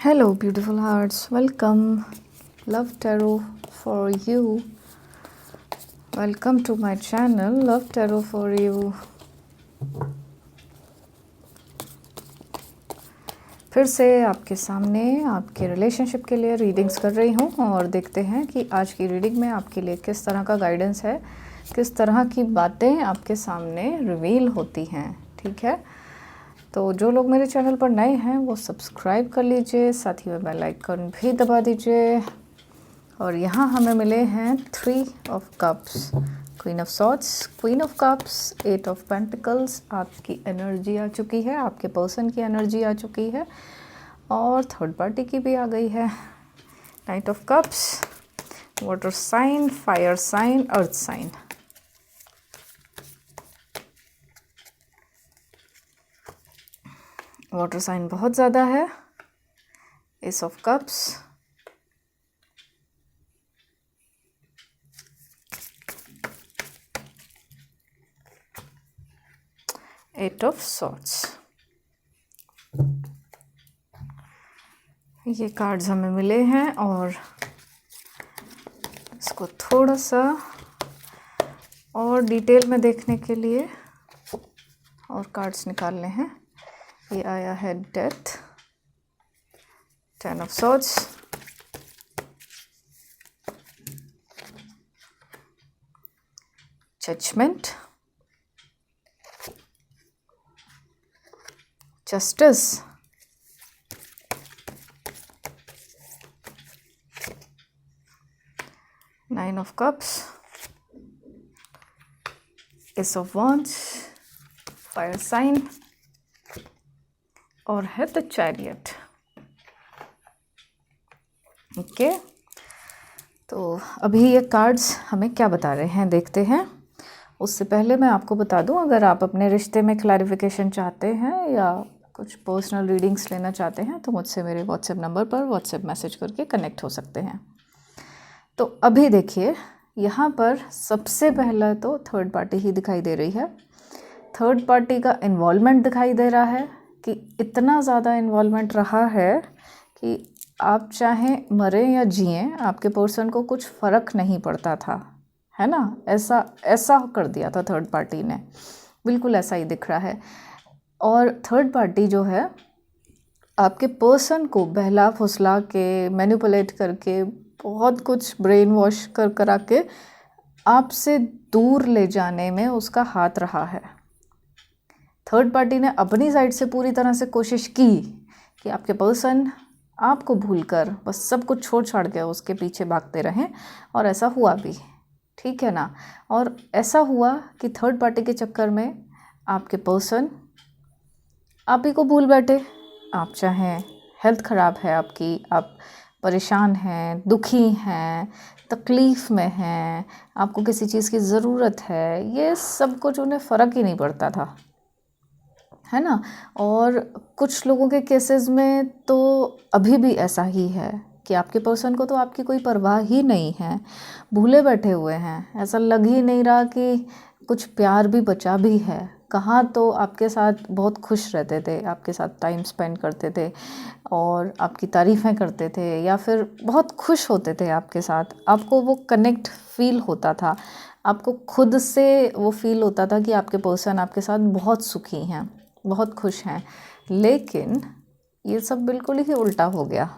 Hello, beautiful hearts. Welcome. Love Tarot for you. Welcome to my channel, Love Tarot for you. फिर से आपके सामने आपके relationship के लिए रीडिंग्स कर रही हूँ और देखते हैं कि आज की रीडिंग में आपके लिए किस तरह का गाइडेंस है, किस तरह की बातें आपके सामने रिवील होती हैं। ठीक है, तो जो लोग मेरे चैनल पर नए हैं वो सब्सक्राइब कर लीजिए, साथ ही में बेल आइकन भी दबा दीजिए। और यहाँ हमें मिले हैं 3 of cups, queen of swords, queen of cups, 8 of pentacles. आपकी एनर्जी आ चुकी है, आपके पर्सन की एनर्जी आ चुकी है और थर्ड पार्टी की भी आ गई है। Knight of cups, water sign, fire sign, earth sign. Water sign बहुत ज़्यादा है। Ace of cups, eight of swords. ये कार्ड्स हमें मिले हैं और इसको थोड़ा सा और डिटेल में देखने के लिए और कार्ड्स निकालने हैं। ये आया है death, 10 of swords, judgement, justice, nine of cups, ace of wands, fire sign और है द चैरियट। ओके, तो अभी ये कार्ड्स हमें क्या बता रहे हैं देखते हैं। उससे पहले मैं आपको बता दूं, अगर आप अपने रिश्ते में क्लैरिफिकेशन चाहते हैं या कुछ पर्सनल रीडिंग्स लेना चाहते हैं तो मुझसे मेरे व्हाट्सएप नंबर पर व्हाट्सएप मैसेज करके कनेक्ट हो सकते हैं। तो अभी देखिए, यहाँ पर सबसे पहला तो थर्ड पार्टी ही दिखाई दे रही है। थर्ड पार्टी का इन्वॉल्वमेंट दिखाई दे रहा है कि इतना ज़्यादा इन्वॉल्वमेंट रहा है कि आप चाहे मरें या जिएं, आपके पर्सन को कुछ फ़र्क नहीं पड़ता था, है ना। ऐसा कर दिया था थर्ड पार्टी ने, बिल्कुल ऐसा ही दिख रहा है। और थर्ड पार्टी जो है आपके पर्सन को बहला फुसला के, मैनिपुलेट करके, बहुत कुछ ब्रेन वॉश कर करा के आपसे दूर ले जाने में उसका हाथ रहा है। थर्ड पार्टी ने अपनी साइड से पूरी तरह से कोशिश की कि आपके पर्सन आपको भूलकर बस सब कुछ छोड़ छाड़ के उसके पीछे भागते रहें, और ऐसा हुआ भी, ठीक है ना। और ऐसा हुआ कि थर्ड पार्टी के चक्कर में आपके पर्सन आप ही को भूल बैठे। आप चाहें हेल्थ ख़राब है आपकी, आप परेशान हैं, दुखी हैं, तकलीफ़ में हैं, आपको किसी चीज़ की ज़रूरत है, ये सब कुछ उन्हें फ़र्क ही नहीं पड़ता था, है ना। और कुछ लोगों के केसेस में तो अभी भी ऐसा ही है कि आपके पर्सन को तो आपकी कोई परवाह ही नहीं है, भूले बैठे हुए हैं। ऐसा लग ही नहीं रहा कि कुछ प्यार भी बचा भी है। कहाँ तो आपके साथ बहुत खुश रहते थे, आपके साथ टाइम स्पेंड करते थे और आपकी तारीफ़ें करते थे, या फिर बहुत खुश होते थे आपके साथ। आपको वो कनेक्ट फील होता था, आपको खुद से वो फील होता था कि आपके पर्सन आपके साथ बहुत सुखी हैं, बहुत खुश हैं। लेकिन ये सब बिल्कुल ही उल्टा हो गया।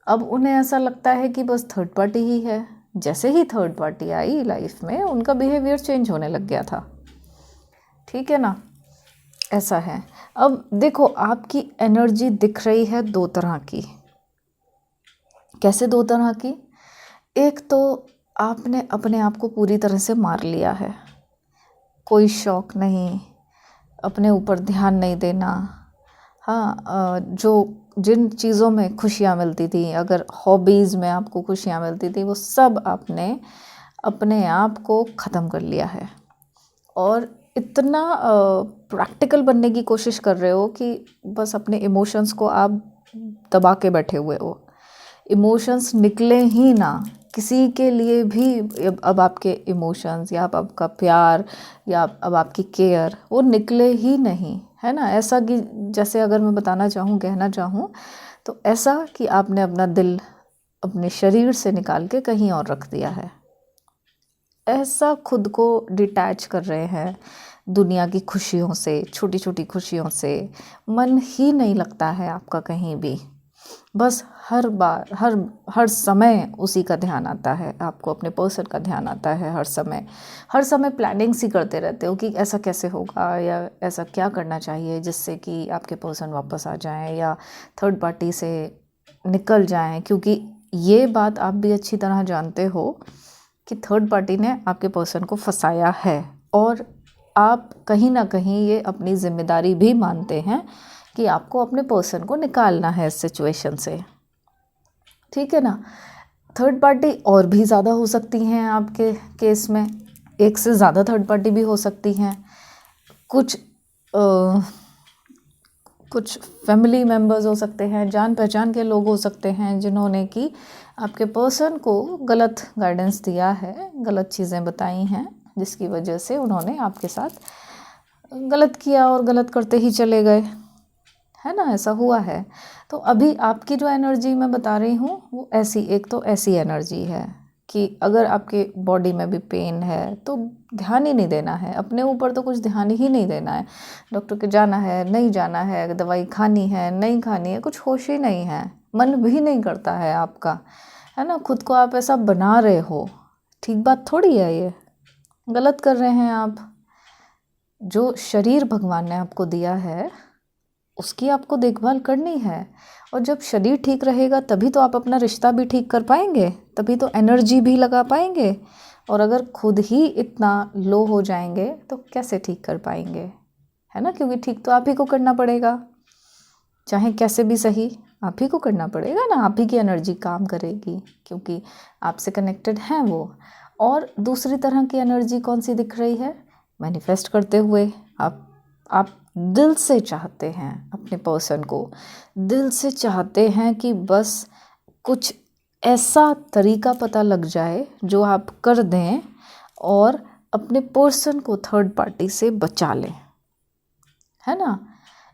अब उन्हें ऐसा लगता है कि बस थर्ड पार्टी ही है। जैसे ही थर्ड पार्टी आई लाइफ में, उनका बिहेवियर चेंज होने लग गया था, ठीक है ना। ऐसा है। अब देखो, आपकी एनर्जी दिख रही है 2 तरह की। कैसे 2 तरह की? एक तो आपने अपने आप को पूरी तरह से मार लिया है, कोई शौक नहीं, अपने ऊपर ध्यान नहीं देना। हाँ, जिन चीज़ों में खुशियाँ मिलती थी, अगर हॉबीज़ में आपको खुशियाँ मिलती थी, वो सब आपने अपने आप को ख़त्म कर लिया है। और इतना प्रैक्टिकल बनने की कोशिश कर रहे हो कि बस अपने इमोशंस को आप दबा के बैठे हुए हो। इमोशंस निकले ही ना, किसी के लिए भी अब आपके इमोशंस या अब आपका प्यार या अब आपकी केयर वो निकले ही नहीं, है ना। ऐसा कि जैसे अगर मैं बताना चाहूँ, कहना चाहूँ, तो ऐसा कि आपने अपना दिल अपने शरीर से निकाल के कहीं और रख दिया है। ऐसा खुद को डिटैच कर रहे हैं दुनिया की खुशियों से, छोटी छोटी खुशियों से। मन ही नहीं लगता है आपका कहीं भी। बस हर बार हर समय उसी का ध्यान आता है आपको, अपने पर्सन का ध्यान आता है हर समय प्लानिंग सी करते रहते हो कि ऐसा कैसे होगा या ऐसा क्या करना चाहिए जिससे कि आपके पर्सन वापस आ जाएं या थर्ड पार्टी से निकल जाएं। क्योंकि ये बात आप भी अच्छी तरह जानते हो कि थर्ड पार्टी ने आपके पर्सन को फंसाया है, और आप कहीं ना कहीं ये अपनी जिम्मेदारी भी मानते हैं कि आपको अपने पर्सन को निकालना है इस सिचुएशन से, ठीक है ना। थर्ड पार्टी और भी ज़्यादा हो सकती हैं आपके केस में, एक से ज़्यादा थर्ड पार्टी भी हो सकती हैं। कुछ फैमिली मेम्बर्स हो सकते हैं, जान पहचान के लोग हो सकते हैं जिन्होंने कि आपके पर्सन को गलत गाइडेंस दिया है, गलत चीज़ें बताई हैं, जिसकी वजह से उन्होंने आपके साथ गलत किया और गलत करते ही चले गए, है ना। ऐसा हुआ है। तो अभी आपकी जो एनर्जी मैं बता रही हूँ वो ऐसी, एक तो ऐसी एनर्जी है कि अगर आपके बॉडी में भी पेन है तो ध्यान ही नहीं देना है अपने ऊपर, तो कुछ ध्यान ही नहीं देना है। डॉक्टर के जाना है, नहीं जाना है, दवाई खानी है, नहीं खानी है, कुछ होश ही नहीं है, मन भी नहीं करता है आपका, है ना। खुद को आप ऐसा बना रहे हो, ठीक बात थोड़ी है, ये गलत कर रहे हैं आप। जो शरीर भगवान ने आपको दिया है उसकी आपको देखभाल करनी है, और जब शरीर ठीक रहेगा तभी तो आप अपना रिश्ता भी ठीक कर पाएंगे, तभी तो एनर्जी भी लगा पाएंगे। और अगर खुद ही इतना लो हो जाएंगे तो कैसे ठीक कर पाएंगे, है ना। क्योंकि ठीक तो आप ही को करना पड़ेगा, चाहे कैसे भी सही आप ही को करना पड़ेगा ना, आप ही की एनर्जी काम करेगी क्योंकि आपसे कनेक्टेड हैं वो। और दूसरी तरह की एनर्जी कौन सी दिख रही है, मैनिफेस्ट करते हुए आप दिल से चाहते हैं अपने पर्सन को, दिल से चाहते हैं कि बस कुछ ऐसा तरीका पता लग जाए जो आप कर दें और अपने पर्सन को थर्ड पार्टी से बचा लें, है ना।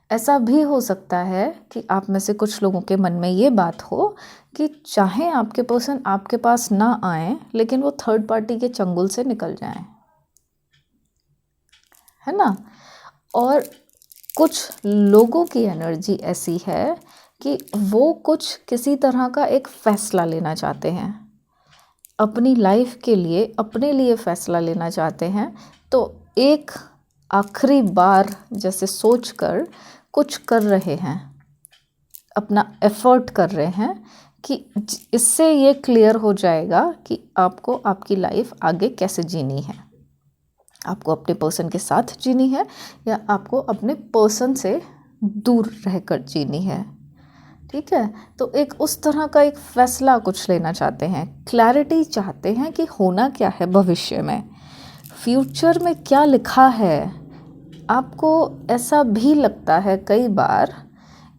ऐसा भी हो सकता है कि आप में से कुछ लोगों के मन में ये बात हो कि चाहे आपके पर्सन आपके पास ना आए लेकिन वो थर्ड पार्टी के चंगुल से निकल जाएं, है ना। और कुछ लोगों की एनर्जी ऐसी है कि वो कुछ किसी तरह का एक फ़ैसला लेना चाहते हैं अपनी लाइफ के लिए, अपने लिए फ़ैसला लेना चाहते हैं। तो एक आखिरी बार जैसे सोचकर कुछ कर रहे हैं, अपना एफ़र्ट कर रहे हैं कि इससे ये क्लियर हो जाएगा कि आपको आपकी लाइफ आगे कैसे जीनी है, आपको अपने पर्सन के साथ जीनी है या आपको अपने पर्सन से दूर रहकर जीनी है, ठीक है। तो एक उस तरह का एक फ़ैसला कुछ लेना चाहते हैं, क्लैरिटी चाहते हैं कि होना क्या है भविष्य में, फ्यूचर में क्या लिखा है। आपको ऐसा भी लगता है कई बार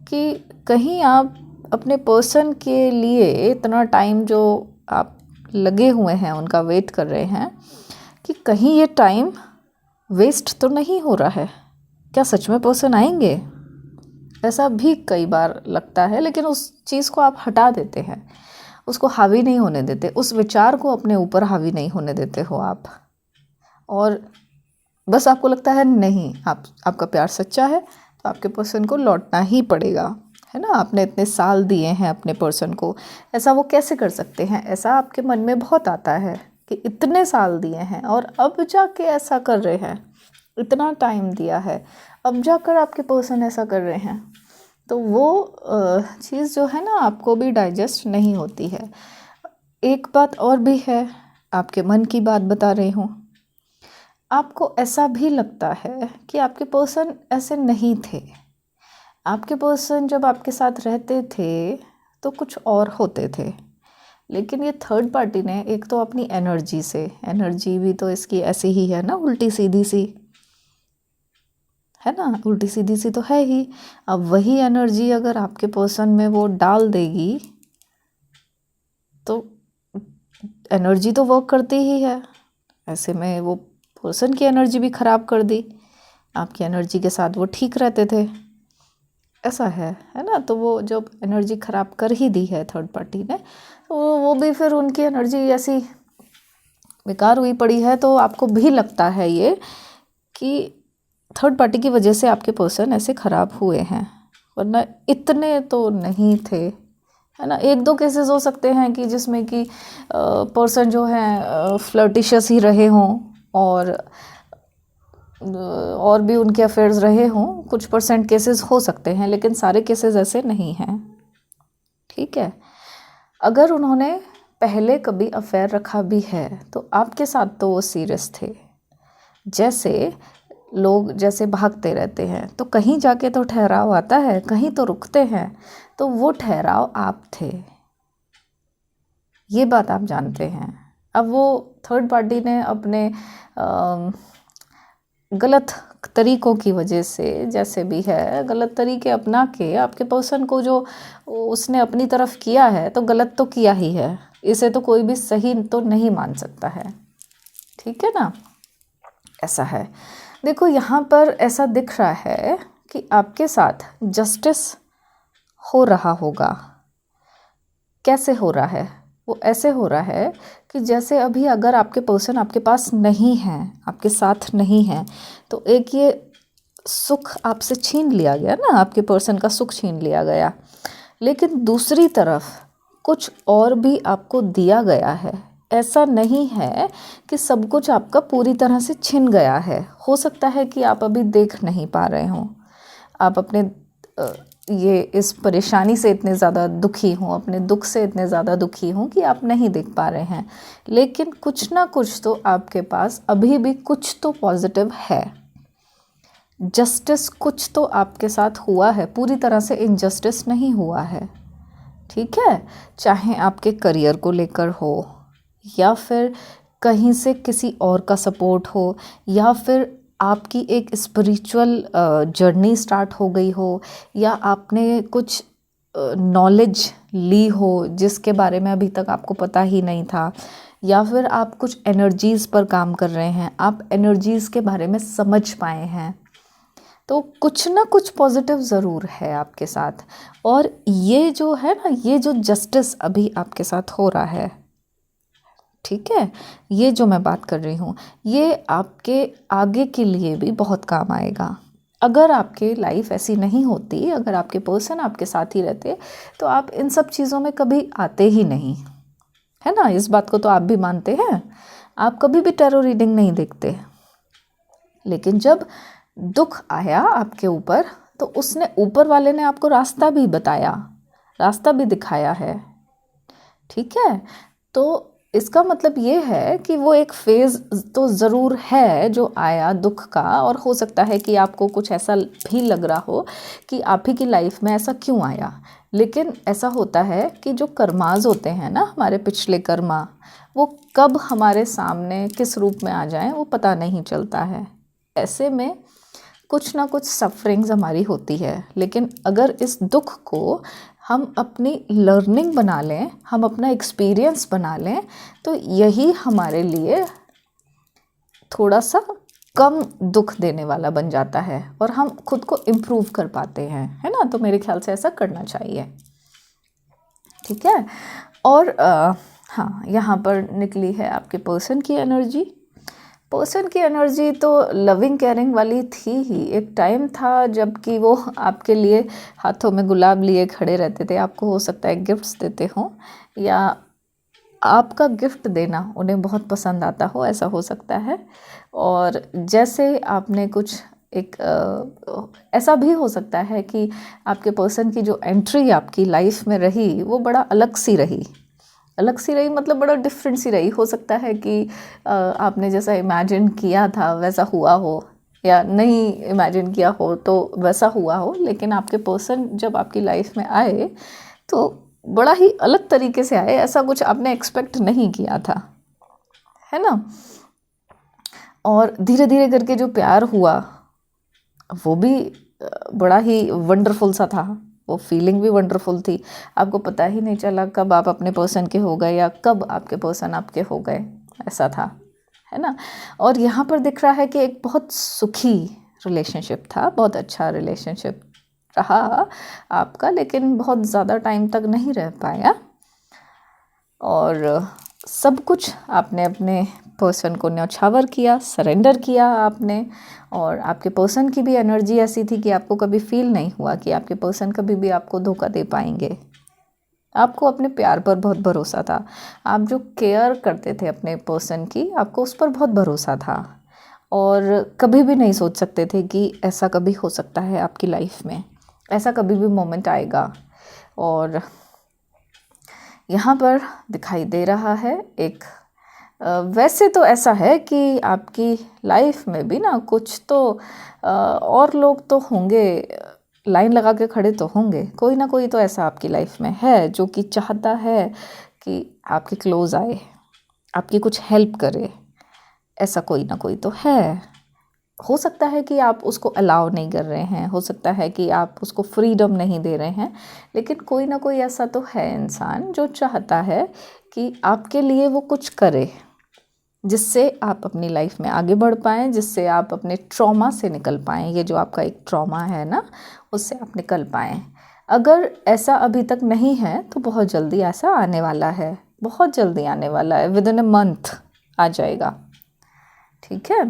कि कहीं आप अपने पर्सन के लिए इतना टाइम जो आप लगे हुए हैं उनका वेट कर रहे हैं कि कहीं ये टाइम वेस्ट तो नहीं हो रहा है, क्या सच में पर्सन आएंगे, ऐसा भी कई बार लगता है। लेकिन उस चीज़ को आप हटा देते हैं, उसको हावी नहीं होने देते, उस विचार को अपने ऊपर हावी नहीं होने देते हो आप, और बस आपको लगता है नहीं, आपका प्यार सच्चा है तो आपके पर्सन को लौटना ही पड़ेगा, है ना। आपने इतने साल दिए हैं अपने पर्सन को, ऐसा वो कैसे कर सकते हैं, ऐसा आपके मन में बहुत आता है कि इतने साल दिए हैं और अब जाके ऐसा कर रहे हैं, इतना टाइम दिया है अब जाकर आपके पर्सन ऐसा कर रहे हैं। तो वो चीज़ जो है ना आपको भी डाइजेस्ट नहीं होती है। एक बात और भी है, आपके मन की बात बता रही हूँ, आपको ऐसा भी लगता है कि आपके पर्सन ऐसे नहीं थे, आपके पर्सन जब आपके साथ रहते थे तो कुछ और होते थे। लेकिन ये थर्ड पार्टी ने एक तो अपनी एनर्जी से, एनर्जी भी तो इसकी ऐसी ही है ना, उल्टी सीधी सी, है ना, उल्टी सीधी सी तो है ही। अब वही एनर्जी अगर आपके पर्सन में वो डाल देगी तो एनर्जी तो वर्क करती ही है, ऐसे में वो पर्सन की एनर्जी भी ख़राब कर दी। आपकी एनर्जी के साथ वो ठीक रहते थे, ऐसा है ना। तो वो जब एनर्जी ख़राब कर ही दी है थर्ड पार्टी ने, तो वो भी फिर उनकी एनर्जी ऐसी बेकार हुई पड़ी है। तो आपको भी लगता है ये कि थर्ड पार्टी की वजह से आपके पर्सन ऐसे ख़राब हुए हैं, वरना इतने तो नहीं थे, है ना। एक दो केसेस हो सकते हैं कि जिसमें कि पर्सन जो है फ्लर्टिशियस ही रहे हों और भी उनके अफेयर्स रहे हों, कुछ परसेंट केसेस हो सकते हैं, लेकिन सारे केसेस ऐसे नहीं हैं, ठीक है। अगर उन्होंने पहले कभी अफेयर रखा भी है तो आपके साथ तो वो सीरियस थे। जैसे लोग जैसे भागते रहते हैं तो कहीं जाके तो ठहराव आता है, कहीं तो रुकते हैं, तो वो ठहराव आप थे, ये बात आप जानते हैं। अब वो थर्ड पार्टी ने अपने गलत तरीक़ों की वजह से, जैसे भी है, गलत तरीके अपना के आपके पर्सन को जो उसने अपनी तरफ किया है, तो गलत तो किया ही है, इसे तो कोई भी सही तो नहीं मान सकता है, ठीक है ना। ऐसा है। देखो यहाँ पर ऐसा दिख रहा है कि आपके साथ जस्टिस हो रहा होगा। कैसे हो रहा है? वो ऐसे हो रहा है कि जैसे अभी अगर आपके पर्सन आपके पास नहीं हैं, आपके साथ नहीं हैं, तो एक ये सुख आपसे छीन लिया गया ना, आपके पर्सन का सुख छीन लिया गया। लेकिन दूसरी तरफ कुछ और भी आपको दिया गया है। ऐसा नहीं है कि सब कुछ आपका पूरी तरह से छिन गया है। हो सकता है कि आप अभी देख नहीं पा रहे हों, आप अपने ये इस परेशानी से इतने ज़्यादा दुखी हों, अपने दुख से इतने ज़्यादा दुखी हों कि आप नहीं देख पा रहे हैं, लेकिन कुछ ना कुछ तो आपके पास अभी भी कुछ तो पॉजिटिव है। जस्टिस कुछ तो आपके साथ हुआ है, पूरी तरह से इनजस्टिस नहीं हुआ है, ठीक है। चाहे आपके करियर को लेकर हो, या फिर कहीं से किसी और का सपोर्ट हो, या फिर आपकी एक स्पिरिचुअल जर्नी स्टार्ट हो गई हो, या आपने कुछ नॉलेज ली हो जिसके बारे में अभी तक आपको पता ही नहीं था, या फिर आप कुछ एनर्जीज़ पर काम कर रहे हैं, आप एनर्जीज़ के बारे में समझ पाए हैं, तो कुछ ना कुछ पॉजिटिव ज़रूर है आपके साथ। और ये जो है ना, ये जो जस्टिस अभी आपके साथ हो रहा है, ठीक है, ये जो मैं बात कर रही हूँ, ये आपके आगे के लिए भी बहुत काम आएगा। अगर आपकी लाइफ ऐसी नहीं होती, अगर आपके पर्सन आपके साथ ही रहते, तो आप इन सब चीज़ों में कभी आते ही नहीं, है ना। इस बात को तो आप भी मानते हैं। आप कभी भी टैरो रीडिंग नहीं देखते, लेकिन जब दुख आया आपके ऊपर, तो उसने, ऊपर वाले ने आपको रास्ता भी बताया, रास्ता भी दिखाया है, ठीक है। तो इसका मतलब ये है कि वो एक फेज़ तो ज़रूर है जो आया दुख का, और हो सकता है कि आपको कुछ ऐसा भी लग रहा हो कि आप ही की लाइफ में ऐसा क्यों आया। लेकिन ऐसा होता है कि जो कर्माज होते हैं ना, हमारे पिछले कर्मा, वो कब हमारे सामने किस रूप में आ जाएं वो पता नहीं चलता है। ऐसे में कुछ ना कुछ सफरिंग्स हमारी होती है, लेकिन अगर इस दुख को हम अपनी लर्निंग बना लें, हम अपना एक्सपीरियंस बना लें, तो यही हमारे लिए थोड़ा सा कम दुख देने वाला बन जाता है, और हम खुद को इम्प्रूव कर पाते हैं, है ना। तो मेरे ख्याल से ऐसा करना चाहिए, ठीक है। और हाँ, यहाँ पर निकली है आपके पर्सन की एनर्जी। पर्सन की एनर्जी तो लविंग केयरिंग वाली थी ही। एक टाइम था जबकि वो आपके लिए हाथों में गुलाब लिए खड़े रहते थे। आपको हो सकता है गिफ्ट्स देते हों, या आपका गिफ्ट देना उन्हें बहुत पसंद आता हो, ऐसा हो सकता है। और जैसे आपने कुछ एक ऐसा भी हो सकता है कि आपके पर्सन की जो एंट्री आपकी लाइफ में रही, वो बड़ा अलग सी रही, अलग सी रही मतलब बड़ा डिफरेंट सी रही। हो सकता है कि आपने जैसा इमेजिन किया था वैसा हुआ हो, या नहीं इमेजिन किया हो तो वैसा हुआ हो, लेकिन आपके पर्सन जब आपकी लाइफ में आए तो बड़ा ही अलग तरीके से आए, ऐसा कुछ आपने एक्सपेक्ट नहीं किया था, है ना। और धीरे धीरे करके जो प्यार हुआ वो भी बड़ा ही वंडरफुल सा था, वो फीलिंग भी वंडरफुल थी, आपको पता ही नहीं चला कब आप अपने पर्सन के हो गए या कब आपके पर्सन आपके हो गए, ऐसा था, है ना। और यहाँ पर दिख रहा है कि एक बहुत सुखी रिलेशनशिप था, बहुत अच्छा रिलेशनशिप रहा आपका, लेकिन बहुत ज़्यादा टाइम तक नहीं रह पाया। और सब कुछ आपने अपने पर्सन को न्यौछावर किया, सरेंडर किया आपने। और आपके पर्सन की भी एनर्जी ऐसी थी कि आपको कभी फील नहीं हुआ कि आपके पर्सन कभी भी आपको धोखा दे पाएंगे। आपको अपने प्यार पर बहुत भरोसा था, आप जो केयर करते थे अपने पर्सन की, आपको उस पर बहुत भरोसा था। और कभी भी नहीं सोच सकते थे कि ऐसा कभी हो सकता है आपकी लाइफ में, ऐसा कभी भी मोमेंट आएगा। और यहाँ पर दिखाई दे रहा है एक वैसे तो ऐसा है कि आपकी लाइफ में भी ना कुछ तो और लोग तो होंगे, लाइन लगा के खड़े तो होंगे, कोई ना कोई तो ऐसा आपकी लाइफ में है जो कि चाहता है कि आपके क्लोज आए, आपकी कुछ हेल्प करे, ऐसा कोई ना कोई तो है। हो सकता है कि आप उसको अलाउ नहीं कर रहे हैं, हो सकता है कि आप उसको फ्रीडम नहीं दे रहे हैं, लेकिन कोई ना कोई ऐसा तो है इंसान जो चाहता है कि आपके लिए वो कुछ करे, जिससे आप अपनी लाइफ में आगे बढ़ पाएँ, जिससे आप अपने ट्रॉमा से निकल पाएँ। ये जो आपका एक ट्रॉमा है ना, उससे आप निकल पाएँ। अगर ऐसा अभी तक नहीं है तो बहुत जल्दी ऐसा आने वाला है, बहुत जल्दी आने वाला है, विद इन अ मंथ आ जाएगा, ठीक है।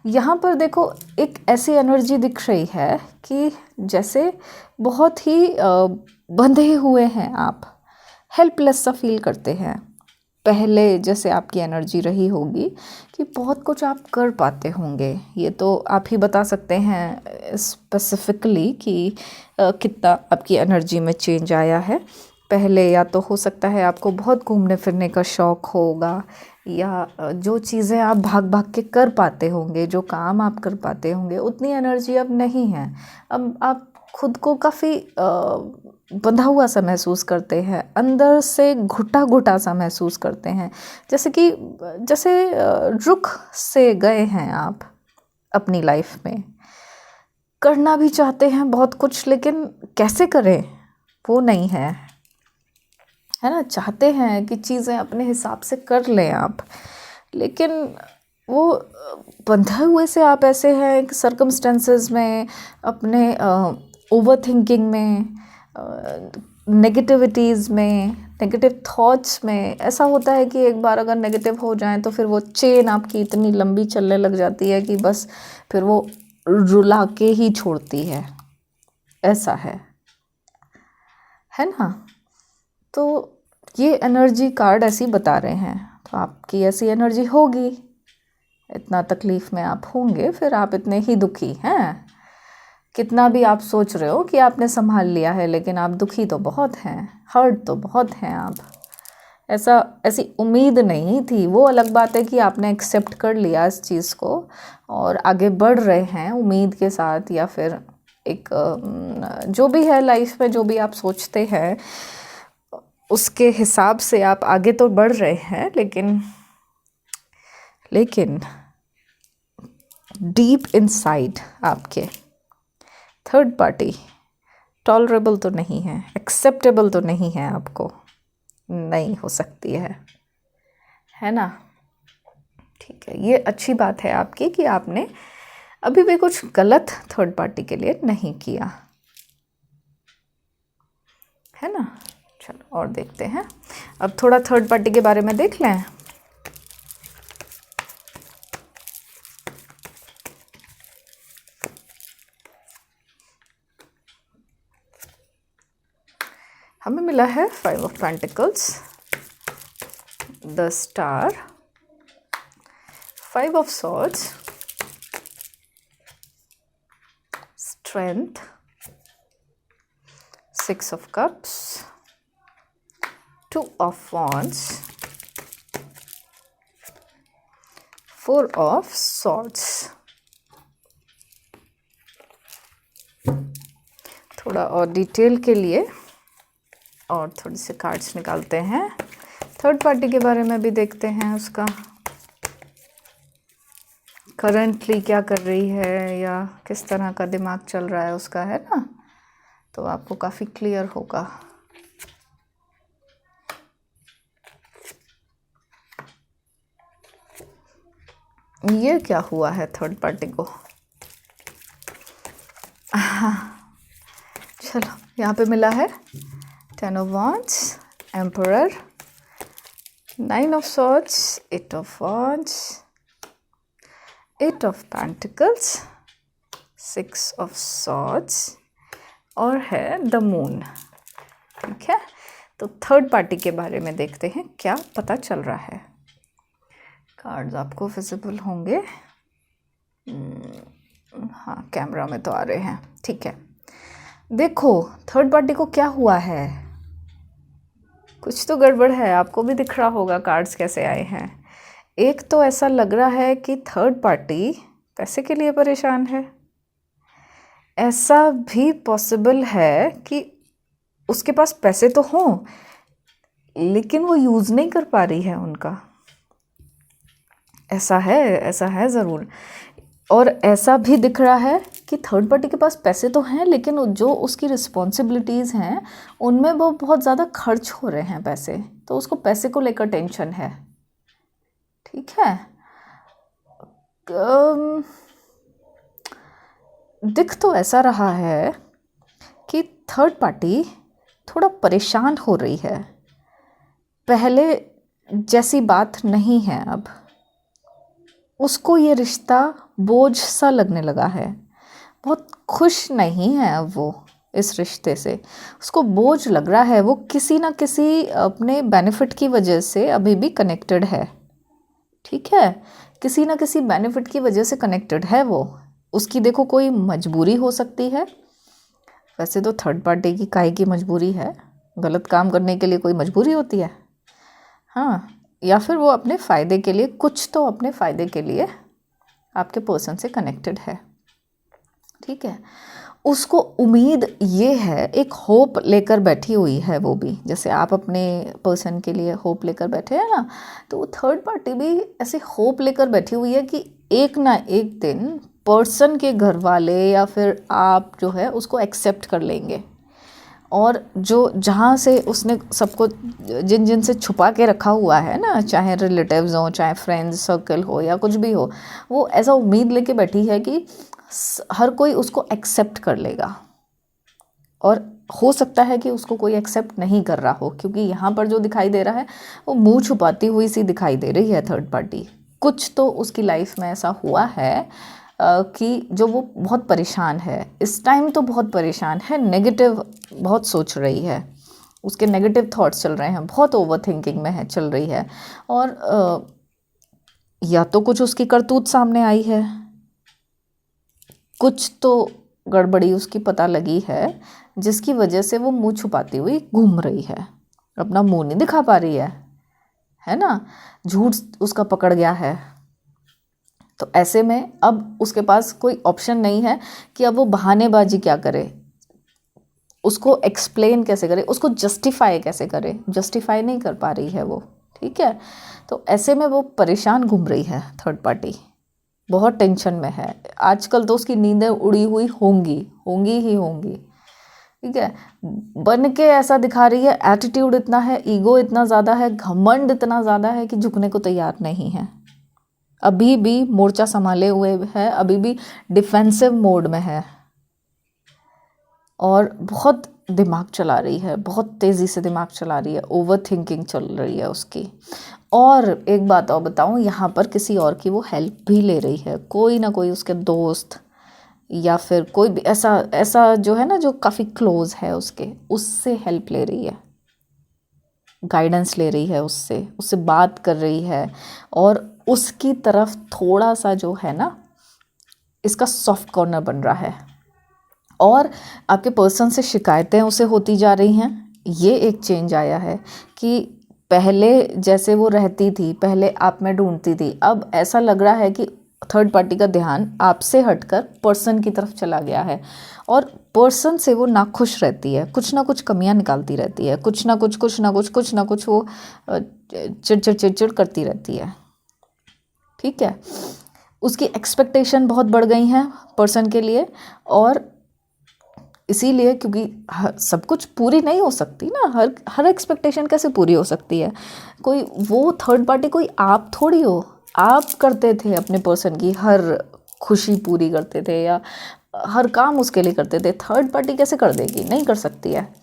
यहाँ पर देखो एक ऐसी एनर्जी दिख रही है कि जैसे बहुत ही बंधे हुए हैं आप, हेल्पलेस सा फील करते हैं। पहले जैसे आपकी एनर्जी रही होगी कि बहुत कुछ आप कर पाते होंगे, ये तो आप ही बता सकते हैं स्पेसिफिकली कि कितना आपकी एनर्जी में चेंज आया है। पहले या तो हो सकता है आपको बहुत घूमने फिरने का शौक़ होगा, या जो चीज़ें आप भाग भाग के कर पाते होंगे, जो काम आप कर पाते होंगे, उतनी एनर्जी अब नहीं है। अब आप खुद को काफ़ी बंधा हुआ सा महसूस करते हैं, अंदर से घुटा घुटा सा महसूस करते हैं, जैसे रुख से गए हैं आप अपनी लाइफ में। करना भी चाहते हैं बहुत कुछ, लेकिन कैसे करें वो नहीं है, है ना। चाहते हैं कि चीज़ें अपने हिसाब से कर लें आप, लेकिन वो बंधे हुए से आप ऐसे हैं कि सर्कमस्टेंसेस में, अपने ओवर थिंकिंग में, नेगेटिविटीज़ में, नेगेटिव थॉट्स में। ऐसा होता है कि एक बार अगर नेगेटिव हो जाएं तो फिर वो चेन आपकी इतनी लंबी चलने लग जाती है कि बस फिर वो रुला के ही छोड़ती है, ऐसा है ना। तो ये एनर्जी कार्ड ऐसी बता रहे हैं, तो आपकी ऐसी एनर्जी होगी, इतना तकलीफ़ में आप होंगे, फिर आप इतने ही दुखी हैं। कितना भी आप सोच रहे हो कि आपने संभाल लिया है, लेकिन आप दुखी तो बहुत हैं, हर्ट तो बहुत हैं आप। ऐसी उम्मीद नहीं थी, वो अलग बात है कि आपने एक्सेप्ट कर लिया इस चीज़ को और आगे बढ़ रहे हैं उम्मीद के साथ, या फिर एक जो भी है लाइफ में, जो भी आप सोचते हैं उसके हिसाब से आप आगे तो बढ़ रहे हैं, लेकिन डीप इनसाइड आपके थर्ड पार्टी टॉलरेबल तो नहीं है, एक्सेप्टेबल तो नहीं है, आपको नहीं हो सकती है ना। ठीक है, ये अच्छी बात है आपकी कि आपने अभी भी कुछ गलत थर्ड पार्टी के लिए नहीं किया, है ना। चलो और देखते हैं, अब थोड़ा थर्ड पार्टी के बारे में देख लें। हमें मिला है 5 of pentacles, the star, 5 of swords, strength, 6 of cups, 2 of wands, 4 of swords। थोड़ा और डिटेल के लिए और थोड़ी से कार्ड्स निकालते हैं, थर्ड पार्टी के बारे में भी देखते हैं, उसका करंटली क्या कर रही है या किस तरह का दिमाग चल रहा है उसका, है ना। तो आपको काफ़ी क्लियर होगा। ये क्या हुआ है थर्ड पार्टी को? चलो, यहाँ पे मिला है 10 of Wands, Emperor, 9 of Swords, 8 of Wands, 8 of Pentacles, 6 of Swords और है द मून। ठीक है, तो थर्ड पार्टी के बारे में देखते हैं क्या पता चल रहा है। कार्ड्स आपको विजिबल होंगे, हाँ कैमरा में तो आ रहे हैं। ठीक है, देखो थर्ड पार्टी को क्या हुआ है, कुछ तो गड़बड़ है। आपको भी दिख रहा होगा कार्ड्स कैसे आए हैं। एक तो ऐसा लग रहा है कि थर्ड पार्टी पैसे के लिए परेशान है। ऐसा भी पॉसिबल है कि उसके पास पैसे तो हों लेकिन वो यूज़ नहीं कर पा रही है उनका। ऐसा है ज़रूर। और ऐसा भी दिख रहा है कि थर्ड पार्टी के पास पैसे तो हैं लेकिन जो उसकी रिस्पॉन्सिबिलिटीज़ हैं उनमें वो बहुत ज़्यादा खर्च हो रहे हैं पैसे, तो उसको पैसे को लेकर टेंशन है। ठीक है, दिख तो ऐसा रहा है कि थर्ड पार्टी थोड़ा परेशान हो रही है। पहले जैसी बात नहीं है, अब उसको ये रिश्ता बोझ सा लगने लगा है। बहुत खुश नहीं है अब वो इस रिश्ते से, उसको बोझ लग रहा है। वो किसी ना किसी अपने बेनिफिट की वजह से अभी भी कनेक्टेड है। ठीक है, किसी ना किसी बेनिफिट की वजह से कनेक्टेड है वो। उसकी देखो कोई मजबूरी हो सकती है। वैसे तो थर्ड पार्टी की काहे की मजबूरी है, गलत काम करने के लिए कोई मजबूरी होती है? हाँ, या फिर वो अपने फ़ायदे के लिए, कुछ तो अपने फ़ायदे के लिए आपके पर्सन से कनेक्टेड है। ठीक है, उसको उम्मीद ये है, एक होप लेकर बैठी हुई है वो भी, जैसे आप अपने पर्सन के लिए होप लेकर बैठे हैं ना, तो वो थर्ड पार्टी भी ऐसे होप लेकर बैठी हुई है कि एक ना एक दिन पर्सन के घर वाले या फिर आप जो है उसको एक्सेप्ट कर लेंगे। और जो जहाँ से उसने सबको जिन जिन से छुपा के रखा हुआ है ना, चाहे रिलेटिव्स हो, चाहे फ्रेंड्स सर्कल हो या कुछ भी हो, वो ऐसा उम्मीद लेके बैठी है कि हर कोई उसको एक्सेप्ट कर लेगा। और हो सकता है कि उसको कोई एक्सेप्ट नहीं कर रहा हो, क्योंकि यहाँ पर जो दिखाई दे रहा है वो मुंह छुपाती हुई सी दिखाई दे रही है थर्ड पार्टी। कुछ तो उसकी लाइफ में ऐसा हुआ है कि जो वो बहुत परेशान है इस टाइम, तो बहुत परेशान है, नेगेटिव बहुत सोच रही है, उसके नेगेटिव थॉट्स चल रहे हैं, बहुत ओवर थिंकिंग में है, चल रही है। और या तो कुछ उसकी करतूत सामने आई है, कुछ तो गड़बड़ी उसकी पता लगी है जिसकी वजह से वो मुंह छुपाती हुई घूम रही है, अपना मुंह नहीं दिखा पा रही है ना, झूठ उसका पकड़ गया है। तो ऐसे में अब उसके पास कोई ऑप्शन नहीं है कि अब वो बहानेबाजी क्या करे, उसको एक्सप्लेन कैसे करे, उसको जस्टिफाई कैसे करे, जस्टिफाई नहीं कर पा रही है वो। ठीक है, तो ऐसे में वो परेशान घूम रही है थर्ड पार्टी, बहुत टेंशन में है। आजकल तो उसकी नींदें उड़ी हुई होंगी ही होंगी। ठीक है, बन के ऐसा दिखा रही है, एटीट्यूड इतना है, ईगो इतना ज़्यादा है, घमंड इतना ज़्यादा है कि झुकने को तैयार नहीं है। अभी भी मोर्चा संभाले हुए है, अभी भी डिफेंसिव मोड में है और बहुत दिमाग चला रही है, बहुत तेज़ी से दिमाग चला रही है, ओवर थिंकिंग चल रही है उसकी। और एक बात और बताऊं, यहाँ पर किसी और की वो हेल्प भी ले रही है, कोई ना कोई उसके दोस्त या फिर कोई भी ऐसा जो है ना, जो काफ़ी क्लोज है उसके, उससे हेल्प ले रही है, गाइडेंस ले रही है, उससे बात कर रही है। और उसकी तरफ थोड़ा सा जो है ना, इसका सॉफ्ट कॉर्नर बन रहा है। और आपके पर्सन से शिकायतें उसे होती जा रही हैं। ये एक चेंज आया है कि पहले जैसे वो रहती थी, पहले आप में ढूंढती थी, अब ऐसा लग रहा है कि थर्ड पार्टी का ध्यान आपसे हटकर पर्सन की तरफ चला गया है और पर्सन से वो नाखुश रहती है, कुछ ना कुछ कमियां निकालती रहती है, कुछ ना कुछ वो चिड़चिड़ करती रहती है। ठीक है, उसकी एक्सपेक्टेशन बहुत बढ़ गई हैं पर्सन के लिए और इसीलिए क्योंकि सब कुछ पूरी नहीं हो सकती ना, हर एक्सपेक्टेशन कैसे पूरी हो सकती है। कोई वो थर्ड पार्टी कोई आप थोड़ी हो। आप करते थे अपने पर्सन की हर खुशी पूरी करते थे या हर काम उसके लिए करते थे, थर्ड पार्टी कैसे कर देगी, नहीं कर सकती है।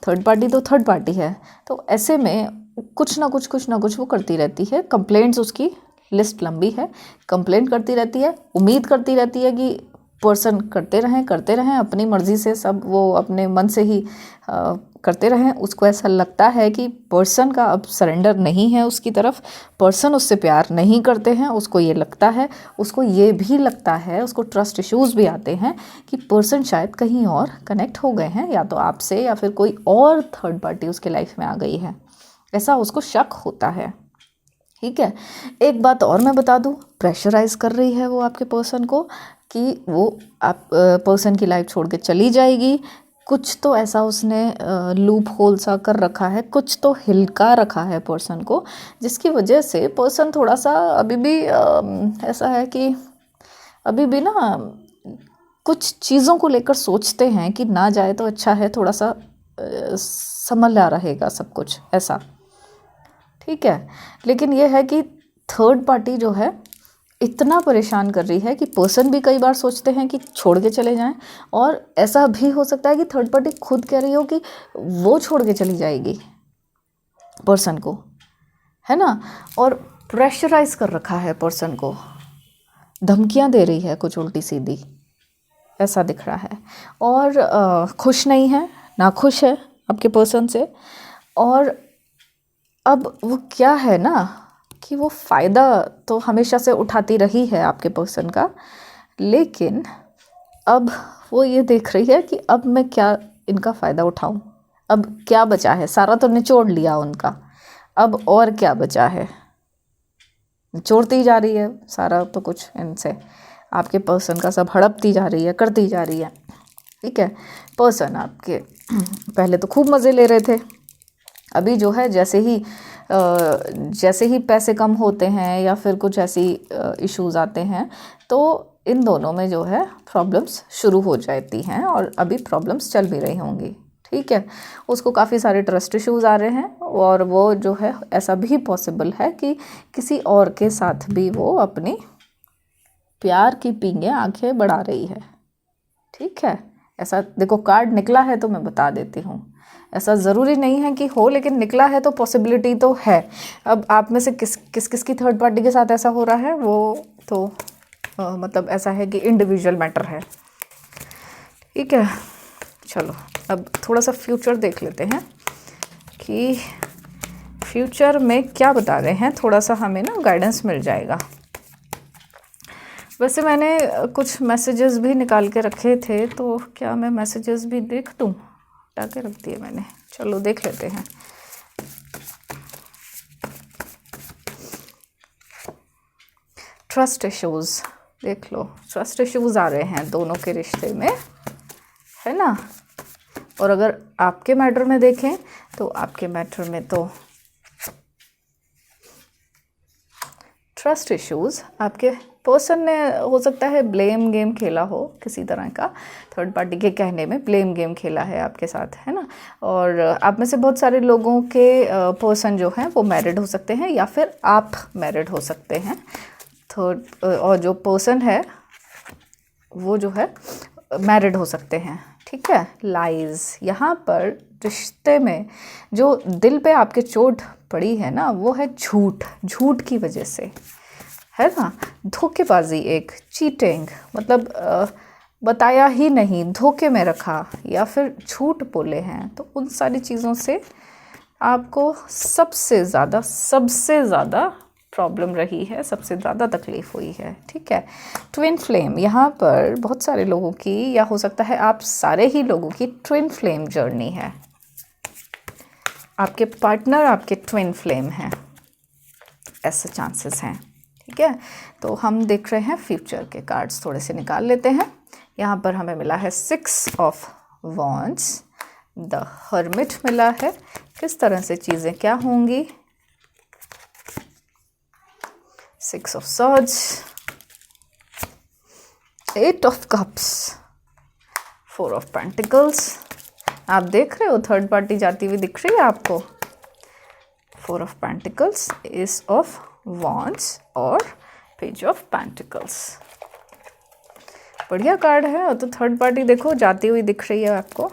थर्ड पार्टी तो थर्ड पार्टी है। तो ऐसे में कुछ ना कुछ वो करती रहती है। कंप्लेंट्स, उसकी लिस्ट लंबी है, कंप्लेंट करती रहती है, उम्मीद करती रहती है कि पर्सन करते रहें अपनी मर्ज़ी से, सब वो अपने मन से ही करते रहें। उसको ऐसा लगता है कि पर्सन का अब सरेंडर नहीं है उसकी तरफ, पर्सन उससे प्यार नहीं करते हैं, उसको ये लगता है। उसको ये भी लगता है, उसको ट्रस्ट इश्यूज़ भी आते हैं कि पर्सन शायद कहीं और कनेक्ट हो गए हैं, या तो आपसे या फिर कोई और थर्ड पार्टी उसके लाइफ में आ गई है, ऐसा उसको शक होता है। ठीक है। एक बात और मैं बता दूं, प्रेशराइज कर रही है वो आपके पर्सन को कि वो आप पर्सन की लाइफ छोड़ के चली जाएगी। कुछ तो ऐसा उसने लूप होल सा कर रखा है, कुछ तो हिलका रखा है पर्सन को, जिसकी वजह से पर्सन थोड़ा सा अभी भी ऐसा है कि अभी भी ना कुछ चीज़ों को लेकर सोचते हैं कि ना जाए तो अच्छा है, थोड़ा सा संभला रहेगा सब कुछ, ऐसा। ठीक है। लेकिन ये है कि थर्ड पार्टी जो है इतना परेशान कर रही है कि पर्सन भी कई बार सोचते हैं कि छोड़ के चले जाएं, और ऐसा भी हो सकता है कि थर्ड पार्टी खुद कह रही हो कि वो छोड़ के चली जाएगी पर्सन को, है ना। और प्रेशराइज कर रखा है पर्सन को, धमकियां दे रही है कुछ उल्टी सीधी, ऐसा दिख रहा है। और खुश नहीं है, नाखुश है आपके पर्सन से। और अब वो क्या है ना कि वो फ़ायदा तो हमेशा से उठाती रही है आपके पर्सन का, लेकिन अब वो ये देख रही है कि अब मैं क्या इनका फ़ायदा उठाऊं, अब क्या बचा है, सारा तो निचोड़ लिया उनका, अब और क्या बचा है। निचोड़ती जा रही है सारा तो कुछ इनसे, आपके पर्सन का सब हड़पती जा रही है, करती जा रही है। ठीक है। पर्सन आपके पहले तो खूब मज़े ले रहे थे, अभी जो है जैसे ही पैसे कम होते हैं या फिर कुछ ऐसी इश्यूज आते हैं, तो इन दोनों में जो है प्रॉब्लम्स शुरू हो जाती हैं, और अभी प्रॉब्लम्स चल भी रही होंगी। ठीक है। उसको काफ़ी सारे ट्रस्ट इश्यूज आ रहे हैं, और वो जो है ऐसा भी पॉसिबल है कि किसी और के साथ भी वो अपनी प्यार की पींगे आंखें बढ़ा रही है। ठीक है। ऐसा देखो कार्ड निकला है तो मैं बता देती हूँ, ऐसा ज़रूरी नहीं है कि हो, लेकिन निकला है तो पॉसिबिलिटी तो है। अब आप में से किस की थर्ड पार्टी के साथ ऐसा हो रहा है वो तो मतलब ऐसा है कि इंडिविजुअल मैटर है। ठीक है। चलो अब थोड़ा सा फ्यूचर देख लेते हैं कि फ्यूचर में क्या बता रहे हैं, थोड़ा सा हमें ना गाइडेंस मिल जाएगा। वैसे मैंने कुछ मैसेजेस भी निकाल के रखे थे, तो क्या मैं मैसेजेस भी देख दूँ, हटा के रख दिए मैंने, चलो देख लेते हैं। ट्रस्ट इश्यूज़ देख लो, ट्रस्ट इश्यूज़ आ रहे हैं दोनों के रिश्ते में, है ना। और अगर आपके मैटर में देखें तो आपके मैटर में तो ट्रस्ट इश्यूज़, आपके पर्सन ने हो सकता है ब्लेम गेम खेला हो, किसी तरह का थर्ड पार्टी के कहने में ब्लेम गेम खेला है आपके साथ, है ना। और आप में से बहुत सारे लोगों के पर्सन जो हैं वो मैरिड हो सकते हैं, या फिर आप मैरिड हो सकते हैं थर्ड, और जो पर्सन है वो जो है मैरिड हो सकते हैं। ठीक है। लाइज, यहाँ पर रिश्ते में जो दिल पे आपके चोट पड़ी है ना, वो है झूठ, झूठ की वजह से, है ना। धोखेबाजी, एक चीटिंग, मतलब बताया ही नहीं, धोखे में रखा, या फिर झूठ बोले हैं, तो उन सारी चीज़ों से आपको सबसे ज़्यादा प्रॉब्लम रही है, सबसे ज़्यादा तकलीफ़ हुई है। ठीक है। ट्विन फ्लेम, यहाँ पर बहुत सारे लोगों की, या हो सकता है आप सारे ही लोगों की ट्विन फ्लेम जर्नी है। आपके पार्टनर आपके ट्विन फ्लेम हैं, ऐसे चांसेस हैं। ठीक है। तो हम देख रहे हैं फ्यूचर के कार्ड्स, थोड़े से निकाल लेते हैं। यहाँ पर हमें मिला है 6 ऑफ वॉन्ड्स, द हर्मिट मिला है, किस तरह से चीज़ें क्या होंगी, 6 of swords, 8 of cups, 4 of pentacles, आप देख रहे हो थर्ड पार्टी जाती हुई दिख रही है आपको। 4 of pentacles, S of wands और पेज ऑफ पेंटिकल्स। बढ़िया कार्ड है। और तो थर्ड पार्टी देखो जाती हुई दिख रही है आपको,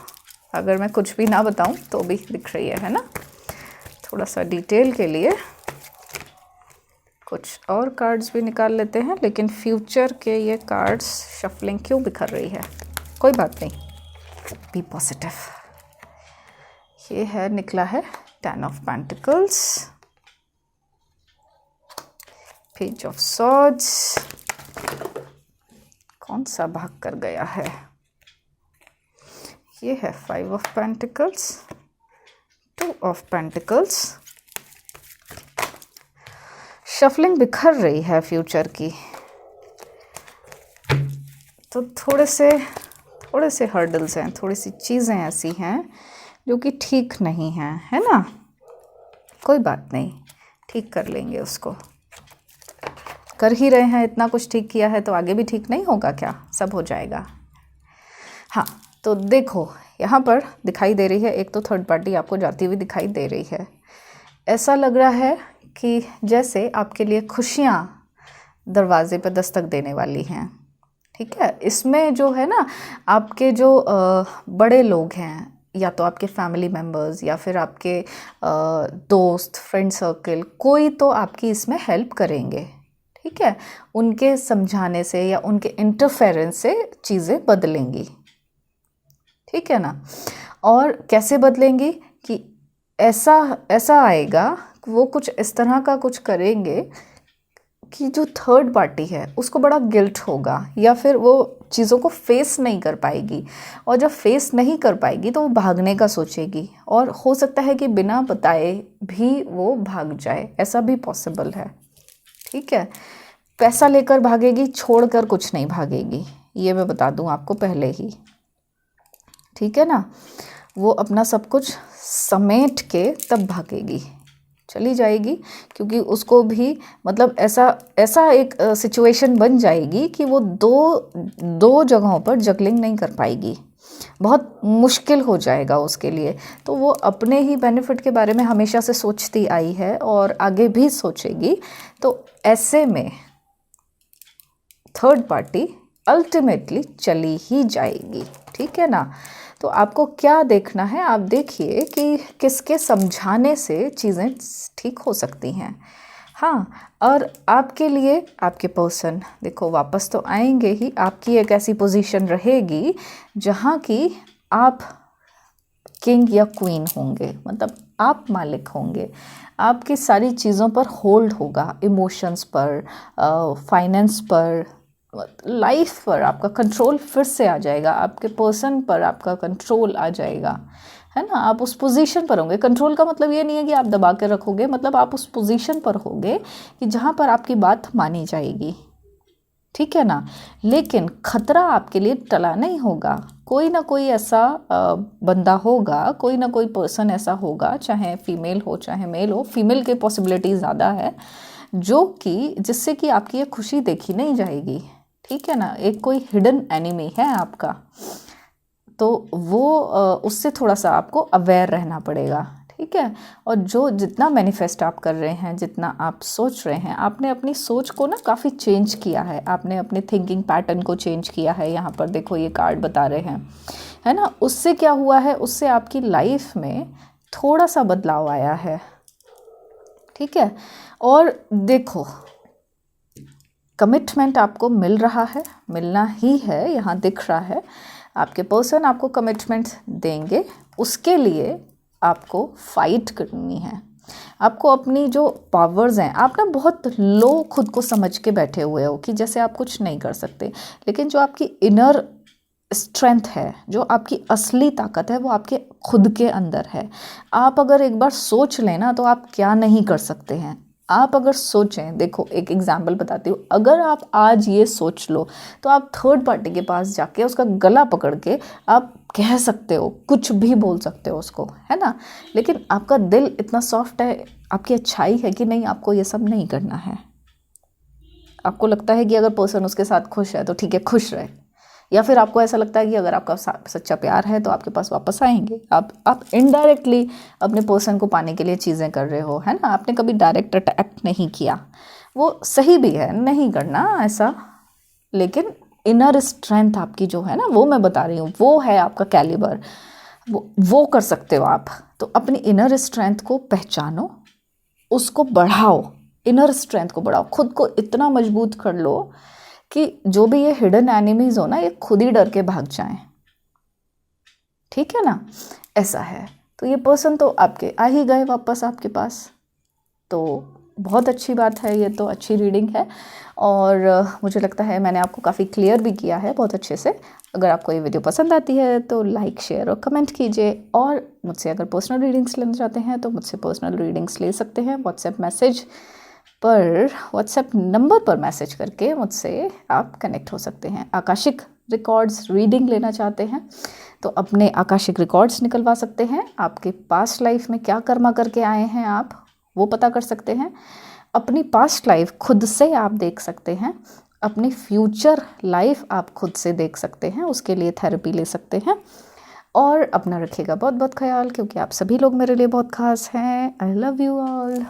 अगर मैं कुछ भी ना बताऊं तो भी दिख रही है ना। थोड़ा सा डिटेल के लिए कुछ और कार्ड्स भी निकाल लेते हैं, लेकिन फ्यूचर के ये कार्ड्स शफलिंग क्यों बिखर रही है, कोई बात नहीं, बी पॉजिटिव। ये है, निकला है 10 of pentacles, page of swords, कौन सा भाग कर गया है, ये है 5 of pentacles, 2 of pentacles. Shuffling बिखर रही है फ्यूचर की, तो थोड़े से हर्डल्स हैं, थोड़ी सी चीज़ें ऐसी हैं जो कि ठीक नहीं हैं, है ना। कोई बात नहीं, ठीक कर लेंगे उसको, कर ही रहे हैं, इतना कुछ ठीक किया है तो आगे भी ठीक नहीं होगा क्या, सब हो जाएगा। हाँ, तो देखो यहाँ पर दिखाई दे रही है, एक तो थर्ड पार्टी आपको जाती हुई दिखाई दे रही है। ऐसा लग रहा है कि जैसे आपके लिए खुशियाँ दरवाजे पर दस्तक देने वाली हैं, ठीक है। इसमें जो है ना, आपके जो बड़े लोग हैं, या तो आपके फैमिली मेम्बर्स या फिर आपके दोस्त, फ्रेंड सर्कल, कोई तो आपकी इसमें हेल्प करेंगे, ठीक है। उनके समझाने से या उनके इंटरफेरेंस से चीज़ें बदलेंगी, ठीक है ना। और कैसे बदलेंगी कि ऐसा आएगा, वो कुछ इस तरह का कुछ करेंगे कि जो थर्ड पार्टी है उसको बड़ा गिल्ट होगा, या फिर वो चीज़ों को फेस नहीं कर पाएगी, और जब फेस नहीं कर पाएगी तो वो भागने का सोचेगी, और हो सकता है कि बिना बताए भी वो भाग जाए, ऐसा भी पॉसिबल है, ठीक है। पैसा लेकर भागेगी, छोड़कर कुछ नहीं भागेगी, ये मैं बता दूं आपको पहले ही, ठीक है ना। वो अपना सब कुछ समेट के तब भागेगी, चली जाएगी, क्योंकि उसको भी मतलब ऐसा एक सिचुएशन बन जाएगी कि वो दो जगहों पर जगलिंग नहीं कर पाएगी, बहुत मुश्किल हो जाएगा उसके लिए। तो वो अपने ही बेनिफिट के बारे में हमेशा से सोचती आई है और आगे भी सोचेगी, तो ऐसे में थर्ड पार्टी अल्टीमेटली चली ही जाएगी, ठीक है ना। तो आपको क्या देखना है, आप देखिए कि किसके समझाने से चीज़ें ठीक हो सकती हैं। हाँ, और आपके लिए आपके पर्सन देखो वापस तो आएंगे ही, आपकी एक ऐसी पोजीशन रहेगी जहाँ की आप किंग या क्वीन होंगे, मतलब आप मालिक होंगे, आपकी सारी चीज़ों पर होल्ड होगा, इमोशंस पर, फाइनेंस पर, लाइफ पर आपका कंट्रोल फिर से आ जाएगा, आपके पर्सन पर आपका कंट्रोल आ जाएगा, है ना। आप उस पोजीशन पर होंगे, कंट्रोल का मतलब ये नहीं है कि आप दबा के रखोगे, मतलब आप उस पोजीशन पर होंगे कि जहाँ पर आपकी बात मानी जाएगी, ठीक है ना। लेकिन खतरा आपके लिए टला नहीं होगा, कोई ना कोई ऐसा बंदा होगा, कोई ना कोई पर्सन ऐसा होगा, चाहे फीमेल हो चाहे मेल हो, फीमेल की पॉसिबिलिटी ज़्यादा है, जो कि जिससे कि आपकी ये खुशी देखी नहीं जाएगी, ठीक है ना। एक कोई हिडन एनिमी है आपका, तो वो उससे थोड़ा सा आपको अवेयर रहना पड़ेगा, ठीक है। और जो जितना मैनिफेस्ट आप कर रहे हैं, जितना आप सोच रहे हैं, आपने अपनी सोच को ना काफ़ी चेंज किया है, आपने अपने थिंकिंग पैटर्न को चेंज किया है। यहाँ पर देखो ये कार्ड बता रहे हैं, है ना। उससे क्या हुआ है, उससे आपकी लाइफ में थोड़ा सा बदलाव आया है, ठीक है। और देखो कमिटमेंट आपको मिल रहा है, मिलना ही है, यहाँ दिख रहा है। आपके पर्सन आपको कमिटमेंट देंगे, उसके लिए आपको फाइट करनी है। आपको अपनी जो पावर्स हैं, आप ना बहुत लो खुद को समझ के बैठे हुए हो कि जैसे आप कुछ नहीं कर सकते, लेकिन जो आपकी इनर स्ट्रेंथ है, जो आपकी असली ताकत है, वो आपके खुद के अंदर है। आप अगर एक बार सोच लें ना, तो आप क्या नहीं कर सकते हैं। आप अगर सोचें, देखो एक एग्जाम्पल बताती हूँ, अगर आप आज ये सोच लो तो आप थर्ड पार्टी के पास जाके उसका गला पकड़ के आप कह सकते हो, कुछ भी बोल सकते हो उसको, है ना। लेकिन आपका दिल इतना सॉफ्ट है, आपकी अच्छाई है कि नहीं, आपको ये सब नहीं करना है। आपको लगता है कि अगर पर्सन उसके साथ खुश है तो ठीक है, खुश रहे, या फिर आपको ऐसा लगता है कि अगर आपका सच्चा प्यार है तो आपके पास वापस आएंगे। आप इनडायरेक्टली अपने पर्सन को पाने के लिए चीज़ें कर रहे हो, है ना। आपने कभी डायरेक्ट अटैक नहीं किया, वो सही भी है, नहीं करना ऐसा, लेकिन इनर स्ट्रेंथ आपकी जो है ना, वो मैं बता रही हूँ, वो है आपका कैलिबर, वो कर सकते हो आप। तो अपनी इनर स्ट्रेंथ को पहचानो, उसको बढ़ाओ, इनर स्ट्रेंथ को बढ़ाओ, खुद को इतना मजबूत कर लो कि जो भी ये हिडन एनिमीज हो ना, ये खुद ही डर के भाग जाएं। ठीक है ना, ऐसा है। तो ये पर्सन तो आपके आ ही गए वापस आपके पास, तो बहुत अच्छी बात है, ये तो अच्छी रीडिंग है। और मुझे लगता है मैंने आपको काफ़ी क्लियर भी किया है बहुत अच्छे से। अगर आपको ये वीडियो पसंद आती है तो लाइक, शेयर और कमेंट कीजिए। और मुझसे अगर पर्सनल रीडिंग्स लेना चाहते हैं तो मुझसे पर्सनल रीडिंग्स ले सकते हैं। व्हाट्सएप नंबर पर मैसेज करके मुझसे आप कनेक्ट हो सकते हैं। आकाशिक रिकॉर्ड्स रीडिंग लेना चाहते हैं तो अपने आकाशिक रिकॉर्ड्स निकलवा सकते हैं। आपके पास्ट लाइफ में क्या कर्मा करके आए हैं आप, वो पता कर सकते हैं। अपनी पास्ट लाइफ खुद से आप देख सकते हैं, अपनी फ्यूचर लाइफ आप खुद से देख सकते हैं, उसके लिए थेरेपी ले सकते हैं। और अपना रखिएगा बहुत बहुत ख्याल, क्योंकि आप सभी लोग मेरे लिए बहुत खास हैं। I love you all.